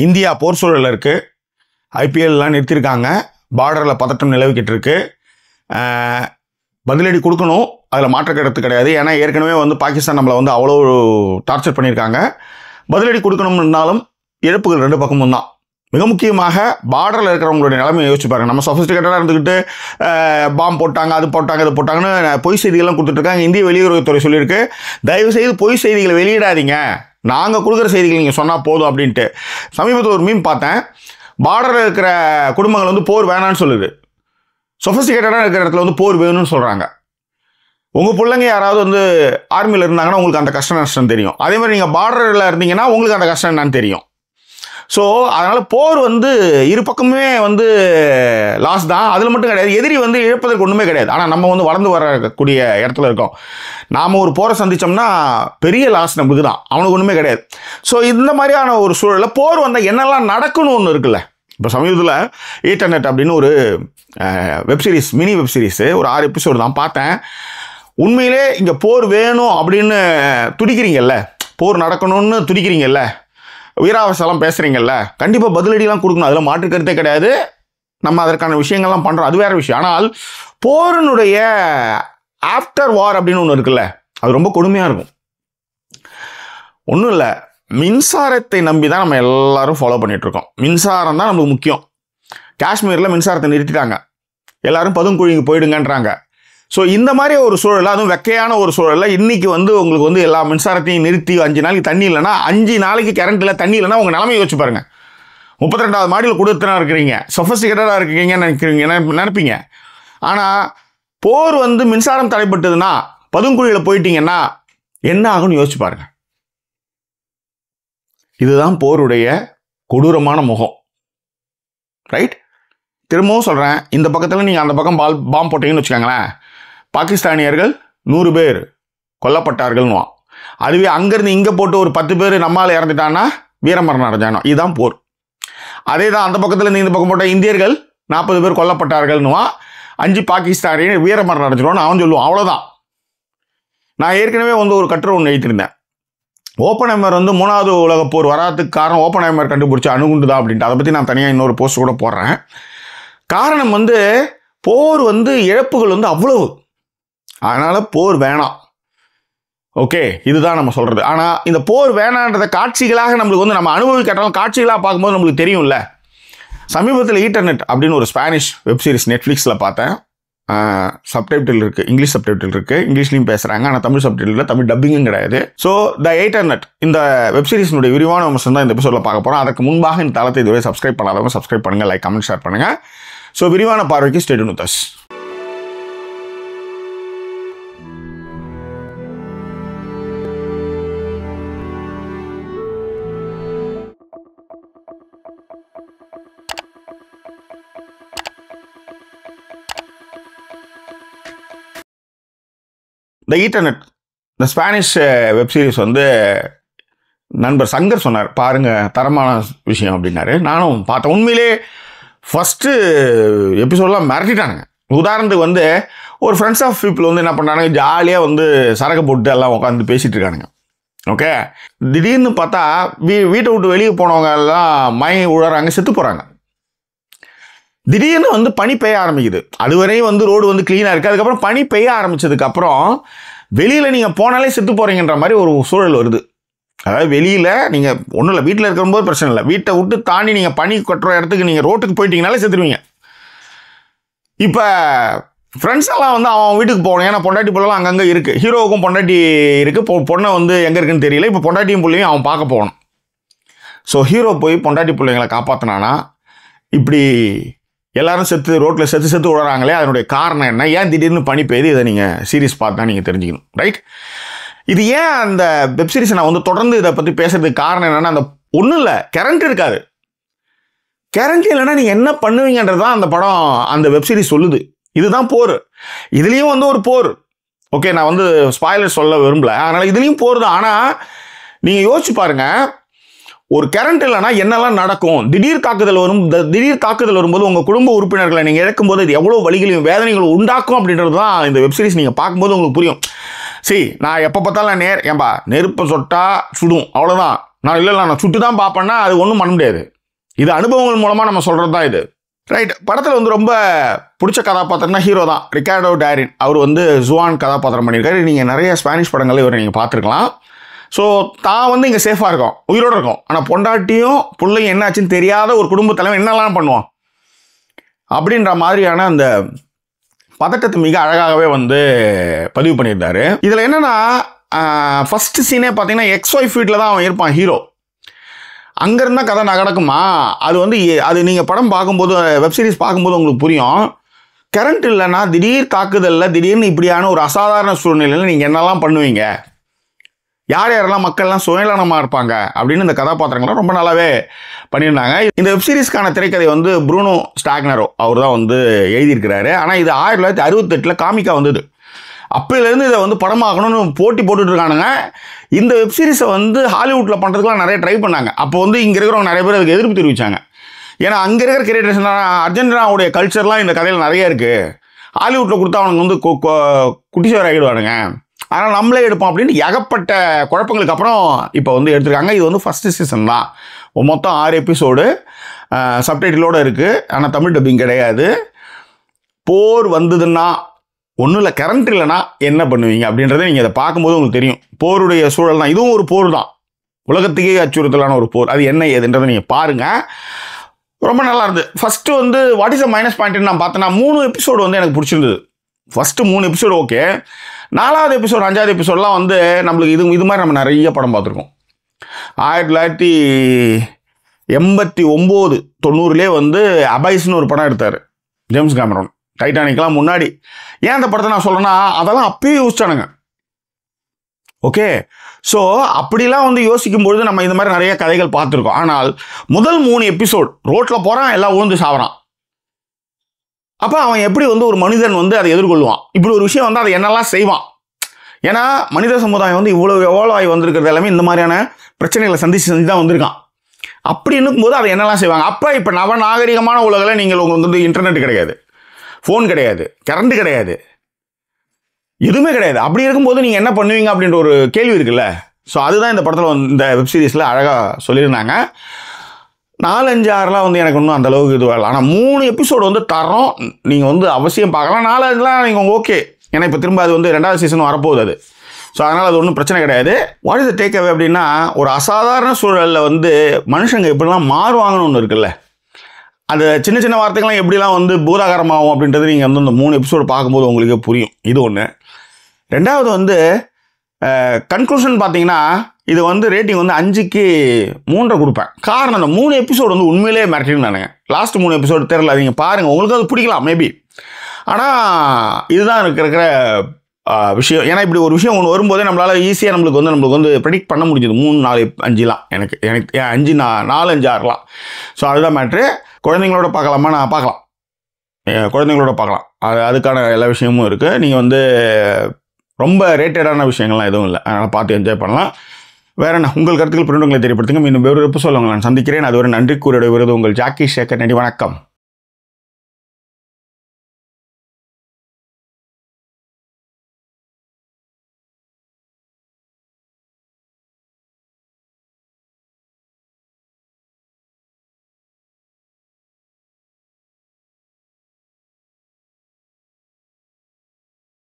India போர் சூழலில் இருக்குது. ஐபிஎல்லாம் நிறுத்தியிருக்காங்க. பார்டரில் பதட்டம் நிலவிக்கிட்டு இருக்கு. பதிலடி கொடுக்கணும், அதில் மாற்ற கருத்து கிடையாது. ஏன்னா ஏற்கனவே வந்து பாகிஸ்தான் நம்மளை வந்து அவ்வளோ டார்ச்சர் பண்ணியிருக்காங்க. பதிலடி கொடுக்கணும்னாலும் இழப்புகள் ரெண்டு பக்கமும் தான். மிக முக்கியமாக பார்டரில் இருக்கிறவங்களுடைய நிலைமையை யோசிச்சு பாருங்கள். நம்ம சொஃபிஸ்டிகேட்டடாக இருந்துக்கிட்டு பாம்பு போட்டாங்க, அது போட்டாங்க, இது போட்டாங்கன்னு பொய் செய்திகள்லாம் கொடுத்துட்ருக்காங்க. இந்திய வெளியுறவுத்துறை சொல்லியிருக்கு, தயவுசெய்து பொய் செய்திகளை வெளியிடாதீங்க, நாங்கள் கொடுக்குற செய்திகள் நீங்கள் சொன்னால் போதும் அப்படின்ட்டு. சமீபத்தில் ஒரு மீம் பார்த்தேன். பார்டரில் இருக்கிற குடும்பங்கள் வந்து போர் வேணான்னு சொல்லுது. சொஃபிஸ்டிகேட்டடாக இருக்கிற இடத்துல வந்து போர் வேணும்னு சொல்கிறாங்க. உங்கள் பிள்ளைங்க யாராவது வந்து ஆர்மியில் இருந்தாங்கன்னா உங்களுக்கு அந்த கஷ்டம் நஷ்டம் தெரியும். அதே மாதிரி நீங்கள் பார்டரில் இருந்தீங்கன்னா உங்களுக்கு அந்த கஷ்டம் என்னன்னு தெரியும். ஸோ அதனால் போர் வந்து இரு பக்கமே வந்து லாஸ் தான். அதில் மட்டும் கிடையாது, எதிரி வந்து இழப்பதற்கு ஒன்றுமே கிடையாது. ஆனால் நம்ம வந்து வளர்ந்து வரக்கூடிய இடத்துல இருக்கோம். நாம் ஒரு போரை சந்தித்தோம்னா பெரிய லாஸ் நம்மளுக்கு தான், அவனுக்கு ஒன்றுமே கிடையாது. ஸோ இந்த மாதிரியான ஒரு சூழலில் போர் வந்தால் என்னெல்லாம் நடக்கணும்னு ஒன்று இருக்குல்ல. இப்போ சமீபத்தில் ஈட்டர்நெட் அப்படின்னு ஒரு வெப்சீரிஸ், மினி வெப்சீரிஸு, ஒரு 6 எபிசோடு தான் பார்த்தேன். உண்மையிலே இங்கே போர் வேணும் அப்படின்னு துடிக்கிறீங்கல்ல, போர் நடக்கணும்னு துடிக்கிறீங்கல்ல, வீராவசெல்லாம் பேசுகிறீங்கல்ல, கண்டிப்பாக பதிலடிலாம் கொடுக்கணும், அதில் மாற்று கருத்தே கிடையாது. நம்ம அதற்கான விஷயங்கள்லாம் பண்ணுறோம், அது வேறு விஷயம். ஆனால் போரினுடைய ஆஃப்டர் வார் அப்படின்னு ஒன்று இருக்குல்ல, அது ரொம்ப கொடுமையாக இருக்கும். ஒன்றும் இல்லை, மின்சாரத்தை நம்பி தான் நம்ம எல்லாரும் ஃபாலோ பண்ணிகிட்ருக்கோம். மின்சாரம் தான் நமக்கு முக்கியம். காஷ்மீரில் மின்சாரத்தை நிறுத்திட்டாங்க, எல்லாரும் பதுங்குழிக்கு போயிடுங்கன்றாங்க. ஸோ இந்த மாதிரி ஒரு சூழலில், அதுவும் வெக்கையான ஒரு சூழலில் இன்றைக்கி வந்து உங்களுக்கு வந்து எல்லா மின்சாரத்தையும் நிறுத்தி 5 நாளைக்கு தண்ணி இல்லைன்னா, 5 நாளைக்கு கரண்ட் இல்லை, தண்ணி இல்லைன்னா உங்கள் நிலைமை யோசிச்சு பாருங்கள். 32வது மாடியில் கொடுத்துனா இருக்கிறீங்க, சொஃபிஸ்டிகேட்டடாக இருக்கிறீங்கன்னு நினைப்பீங்க. ஆனால் போர் வந்து மின்சாரம் தடைப்பட்டதுன்னா, பதுங்குழியில் போயிட்டீங்கன்னா என்ன ஆகும்னு யோசிச்சு பாருங்கள். இதுதான் போருடைய கொடூரமான முகம், ரைட்? திரும்பவும் சொல்கிறேன், இந்த பக்கத்தில் நீங்கள் அந்த பக்கம் பாம்பு போட்டீங்கன்னு வச்சுக்கோங்களேன், பாகிஸ்தானியர்கள் 100 பேர் கொல்லப்பட்டார்கள்னுவான். அதுவே அங்கேருந்து இங்கே போட்டு ஒரு 10 பேர் நம்மால் இறந்துட்டான்னா வீரமரணம் அடைஞ்சானோ. இதுதான் போர். அதே தான் அந்த பக்கத்தில் இந்த பக்கம் போட்ட இந்தியர்கள் 40 பேர் கொல்லப்பட்டார்கள்னுவான், 5 பாகிஸ்தானியர் வீரமரணம் அடைஞ்சிடுவான்னு அவன் சொல்லுவான். அவ்வளோதான். நான் ஏற்கனவே வந்து ஒரு கட்டுரை ஒன்று எழுதியிருந்தேன். ஓப்பன்ஹைமர் வந்து 3வது உலகப் போர் வராதுக்கு காரணம் ஓப்பன்ஹைமர் கண்டுபிடிச்ச அணுகுண்டு தான் அப்படின்ட்டு. அதை பற்றி நான் தனியாக இன்னொரு போஸ்ட் கூட போடுறேன். காரணம் வந்து போர் வந்து இழப்புகள் வந்து அவ்வளவு, அதனால் போர் வேணாம். ஓகே, இதுதான் நம்ம சொல்கிறது. ஆனால் இந்த போர் வேணான்றதை காட்சிகளாக நம்மளுக்கு வந்து நம்ம அனுபவிக்கட்டாலும் காட்சிகளாக பார்க்கும்போது நம்மளுக்கு தெரியும்ல. சமீபத்தில் ஈட்டர்நெட் அப்படின்னு ஒரு ஸ்பானிஷ் வெப்சீரிஸ் நெட்ஃப்ளிக்ஸில் பார்த்தேன். சப்டைட்டில் இருக்குது, இங்கிலீஷ் சப்டைட்டில் இருக்குது, இங்கிலீஷ்லையும் பேசுகிறாங்க. ஆனால் தமிழ் சப்டைட்டில் இல்லை, தமிழ் டப்பிங்கும் கிடையாது. ஸோ த ஈட்டர்நெட் இந்த வெப்சீரிஸினுடைய விரிவான விமர்சனம் தான் இந்த எபிசோடில் பார்க்க போகிறோம். அதுக்கு முன்பாக இந்த தளத்தை இதுவரை சப்ஸ்கிரைப் பண்ணாதவங்க சப்ஸ்கிரைப் பண்ணுங்கள், லைக், கமெண்ட், ஷேர் பண்ணுங்கள். ஸோ விரிவான பார்வைக்கு ஸ்டே டியூன் வித் அஸ். த ஈட்டர்நெட், இந்த ஸ்பானிஷ் வெப்சீரிஸ் வந்து நண்பர் சங்கர் சொன்னார், பாருங்கள் தரமான விஷயம் அப்படின்னாரு. நானும் பார்த்தேன். உண்மையிலே ஃபஸ்ட்டு எபிசோடெலாம் மிரட்டிட்டானுங்க. உதாரணத்துக்கு வந்து ஒரு ஃப்ரெண்ட்ஸ் ஆஃப் பீப்புள் வந்து என்ன பண்ணுறானுங்க, ஜாலியாக வந்து சரக்கு போட்டு எல்லாம் உட்காந்து பேசிகிட்டு இருக்கானுங்க. ஓகே, திடீர்னு பார்த்தா வீட்டை விட்டு வெளியே போனவங்க எல்லாம் மயங்கி உழறாங்க, செத்து போகிறாங்க. திடீர்னு வந்து பனி பெய்ய ஆரம்பிக்குது. அதுவரையும் வந்து ரோடு வந்து க்ளீனாக இருக்குது. அதுக்கப்புறம் பனி பெய்ய ஆரம்பித்ததுக்கப்புறம் வெளியில் நீங்கள் போனாலே செத்து போகிறீங்கன்ற மாதிரி ஒரு சூழல் வருது. அதாவது வெளியில் நீங்கள் ஒன்றும் இல்லை, வீட்டில் இருக்கும்போது பிரச்சனை இல்லை, வீட்டை விட்டு தாண்டி நீங்கள் பனி கொட்டுற இடத்துக்கு நீங்கள் ரோட்டுக்கு போயிட்டீங்கனாலே செத்துருவீங்க. இப்போ ஃப்ரெண்ட்ஸ் எல்லாம் வந்து அவன் வீட்டுக்கு போகணும், ஏன்னா பொண்டாட்டி பிள்ளைலாம் அங்கங்கே இருக்குது. ஹீரோவுக்கும் பொண்டாட்டி இருக்குது, பொண்ணை வந்து எங்கே இருக்குன்னு தெரியல. இப்போ பொண்டாட்டியும் பிள்ளையும் அவன் பார்க்க போகணும். ஸோ ஹீரோ போய் பொண்டாட்டி பிள்ளைங்களை காப்பாற்றினானா இப்படி எல்லாரும் ரோட்டில் செத்து விடுறாங்களே, அதனுடைய காரணம் என்ன, ஏன் திடீர்னு பனி பெய்யுது, இதை நீங்கள் சீரியஸ் பார்த்தா நீங்கள் தெரிஞ்சுக்கணும், ரைட்? இது ஏன் அந்த வெப்சீரிஸை நான் வந்து தொடர்ந்து இதை பற்றி பேசுறதுக்கு காரணம் என்னென்னா, அந்த ஒன்றும் இல்லை, கரண்ட் இருக்காது. கரண்ட் இல்லைன்னா நீங்கள் என்ன பண்ணுவீங்கன்றது தான் அந்த படம், அந்த வெப்சீரிஸ் சொல்லுது. இதுதான் போர். இதுலேயும் வந்து ஒரு போர். ஓகே, நான் வந்து ஸ்பாய்லர் சொல்ல விரும்பல, அதனால் இதுலேயும் போர் தான். ஆனால் நீங்கள் யோசிச்சு பாருங்கள், ஒரு கரண்ட் இல்லைன்னா என்னெல்லாம் நடக்கும். திடீர் தாக்குதல் வரும்போது உங்கள் குடும்ப உறுப்பினர்களை நீங்கள் இழக்கும்போது இது எவ்வளோ வலிகளையும் வேதனைகளும் உண்டாக்கும் அப்படின்றது தான் இந்த வெப்சீரிஸ் நீங்கள் பார்க்கும்போது உங்களுக்கு புரியும். சரி, நான் எப்போ பார்த்தாலும் ஏன்பா நெருப்பை சொட்டா சுடும், அவ்வளோதான். நான் சுட்டு தான் பார்ப்பேன்னா அது ஒன்றும் பண்ண முடியாது. இது அனுபவங்கள் மூலமாக நம்ம சொல்கிறது தான் இது. ரைட். படத்தில் வந்து ரொம்ப பிடிச்ச கதாபாத்திரம்னா ஹீரோ தான், ரிக்கார்டோ டாரின். அவர் வந்து ஜுவான் கதாபாத்திரம் பண்ணியிருக்காரு. நீங்கள் நிறைய ஸ்பானிஷ் படங்கள் இவரை நீங்கள் பார்த்துருக்கலாம். ஸோ தான் வந்து இங்கே சேஃபாக இருக்கும், உயிரோடு இருக்கும். ஆனால் பொண்டாட்டியும் பிள்ளையும் என்னாச்சுன்னு தெரியாத ஒரு குடும்ப தலைவன் என்னெல்லாம் பண்ணுவான் அப்படின்ற மாதிரியான அந்த பதட்டத்தை மிக அழகாகவே வந்து பதிவு பண்ணியிருந்தாரு. இதில் என்னென்னா ஃபஸ்ட்டு சீனே பார்த்தீங்கன்னா எக்ஸ்-ஒய்ஃப் வீட்டில் தான் அவன் இருப்பான் ஹீரோ. அங்கேருந்தா கதை நடக்குமா? அது வந்து அது நீங்கள் படம் பார்க்கும்போது, வெப்சீரிஸ் பார்க்கும்போது உங்களுக்கு புரியும். கரண்ட் இல்லைன்னா திடீர் தாக்குதலில் திடீர்னு இப்படியான ஒரு அசாதாரண சூழ்நிலையில் நீங்கள் என்னெல்லாம் பண்ணுவீங்க, யார் யாரெல்லாம் மக்கள்லாம் சுயநலமாக இருப்பாங்க அப்படின்னு இந்த கதாபாத்திரங்கள்லாம் ரொம்ப நல்லாவே பண்ணியிருந்தாங்க. இந்த வெப்சீரிஸ்க்கான திரைக்கதை வந்து ப்ரூனோ ஸ்டாக்னரோ அவர் தான் வந்து எழுதியிருக்கிறாரு. ஆனால் இது 1968 காமிக்கா வந்தது. அப்போலேருந்து இதை வந்து படமாகணும்னு போட்டி போட்டுட்ருக்கானுங்க. இந்த வெப்சீரிஸை வந்து ஹாலிவுட்டில் பண்ணுறதுக்குலாம் நிறைய ட்ரை பண்ணாங்க. அப்போ வந்து இங்கே இருக்கிறவங்க நிறைய பேர் அதுக்கு எதிர்ப்பு தெரிவித்தாங்க. ஏன்னா அங்கே இருக்கிற கிரியேட்டர்ஸ், அர்ஜென்டினாவுடைய கல்ச்சர்லாம் இந்த கதையில் நிறைய இருக்குது, ஹாலிவுட்டில் கொடுத்தா அவனுக்கு வந்து குட்டிச்சோர் ஆகிடுவானுங்க, அதனால் நம்மளே எடுப்போம் அப்படின்னு ஏகப்பட்ட குழப்பங்களுக்கு அப்புறம் இப்போ வந்து எடுத்துருக்காங்க. இது வந்து ஃபஸ்ட்டு சீசன் தான். மொத்தம் 6 எபிசோடு சப்டைட்டிலோடு இருக்குது. ஆனால் தமிழ் டப்பிங் கிடையாது. போர் வந்ததுன்னா ஒன்றும் இல்லை, கரண்ட் இல்லைனா என்ன பண்ணுவீங்க அப்படின்றத நீங்கள் அதை பார்க்கும்போது உங்களுக்கு தெரியும். போருடைய சூழல் தான், இதுவும் ஒரு போர் தான், உலகத்துக்கே அச்சுறுத்தலான ஒரு போர். அது என்ன ஏதுன்றதை நீங்கள் பாருங்கள். ரொம்ப நல்லா இருந்தது. ஃபஸ்ட்டு வந்து வாட் இஸ் அ மைனஸ் பாயிண்ட்னு நான் பார்த்தேன்னா 3 எபிசோடு வந்து எனக்கு பிடிச்சிருந்தது. First 3 episode okay. 4வது எபிசோடு 5வது எபிசோடெலாம் வந்து நம்மளுக்கு இது மாதிரி நம்ம நிறைய படம் பார்த்துருக்கோம். 1989 90லே வந்து அபைஸ்னு ஒரு படம் எடுத்தார் ஜேம்ஸ் கேமரோன், டைட்டானிக்லாம் முன்னாடி. ஏன் அந்த படத்தை நான் சொல்கிறேன்னா அதெல்லாம் அப்பயே யோசிச்சானுங்க. ஓகே, ஸோ அப்படிலாம் வந்து யோசிக்கும்பொழுது நம்ம இந்த மாதிரி நிறைய கதைகள் பார்த்துருக்கோம். ஆனால் முதல் 3 எபிசோட் ரோட்டில் போகிறான், எல்லாம் உழுந்து சாவறான். அப்போ அவன் எப்படி வந்து ஒரு மனிதன் வந்து அதை எதிர்கொள்வான், இப்படி ஒரு விஷயம் வந்து அதை என்னெல்லாம் செய்வான். ஏன்னா மனித சமுதாயம் வந்து இவ்வளோ எவ்வளோ ஆகி வந்திருக்கிறது எல்லாமே இந்த மாதிரியான பிரச்சனைகளை செஞ்சு தான் வந்திருக்கான். அப்படி இருக்கும்போது அதை என்னெல்லாம் செய்வாங்க. அப்போ இப்போ நவநாகரிகமான உலகில் நீங்கள் உங்களுக்கு வந்து இன்டர்நெட் கிடையாது, ஃபோன் கிடையாது, கரண்ட் கிடையாது, எதுவுமே கிடையாது. அப்படி இருக்கும்போது நீங்கள் என்ன பண்ணுவீங்க அப்படின்ற ஒரு கேள்வி இருக்குல்ல. ஸோ அதுதான் இந்த படத்தில் வந்து இந்த வெப்சீரிஸில் அழகாக சொல்லியிருந்தாங்க. 4, 5, 6லாம் வந்து எனக்கு ஒன்றும் அந்தளவுக்கு இதுவாக இல்லை. ஆனால் 3 எபிசோடு வந்து தரோம், நீங்கள் வந்து அவசியம் பார்க்கலாம். 4, 5லாம் நீங்கள் ஓகே, ஏன்னா இப்போ திரும்ப அது வந்து 2வது சீசன் வரப்போகுது அது. ஸோ அதனால் அது ஒன்றும் பிரச்சனை கிடையாது. What is the take away அப்படின்னா, ஒரு அசாதாரண சூழலில் வந்து மனுஷங்க எப்படிலாம் மாறுவாங்கன்னு ஒன்று இருக்குல்ல. அந்த சின்ன சின்ன வார்த்தைகள்லாம் எப்படிலாம் வந்து பூதாகாரமாகும் அப்படின்றது நீங்கள் வந்து இந்த 3 எபிசோடு பார்க்கும்போது உங்களுக்கே புரியும். இது ஒன்று. 2வது வந்து கன்க்ளூஷன் பார்த்தீங்கன்னா, இது வந்து ரேட்டிங் வந்து 5க்கு 3 கொடுப்பேன். காரணம் அந்த 3 எபிசோடு வந்து உண்மையிலேயே மிரட்டினானுங்க. லாஸ்ட் 3 எபிசோடு தெரியல, நீங்கள் பாருங்கள், உங்களுக்கு அது பிடிக்கலாம் மேபி. ஆனால் இதுதான் இருக்கிற விஷயம். ஏன்னா இப்படி ஒரு விஷயம் ஒன்று வரும்போதே நம்மளால் ஈஸியாக நம்மளுக்கு வந்து ப்ரெடிக்ட் பண்ண முடிஞ்சது. 3, 4, 5லாம் எனக்கு 5, 4, 5, 6லாம். ஸோ அதுதான் மேட்ரு. குழந்தைங்களோட பார்க்கலாமா? நான் பார்க்கலாம், குழந்தைங்களோட பார்க்கலாம். அதுக்கான எல்லா விஷயமும் இருக்குது. நீங்கள் வந்து ரொம்ப ரேட்டடான விஷயங்கள்லாம் எதுவும் இல்லை, அதனால் பார்த்து என்ஜாய் பண்ணலாம். வேறு என்ன உங்கள் கருத்துக்கள் பிரிண்டங்களை தெரியப்படுத்துங்க. இன்னும் வேறு எபிசோட் உங்களை நான் சந்திக்கிறேன். அதுவரை நன்றி கூறிய விருது உங்கள் ஜாக்கி சேகர். நன்றி, வணக்கம்.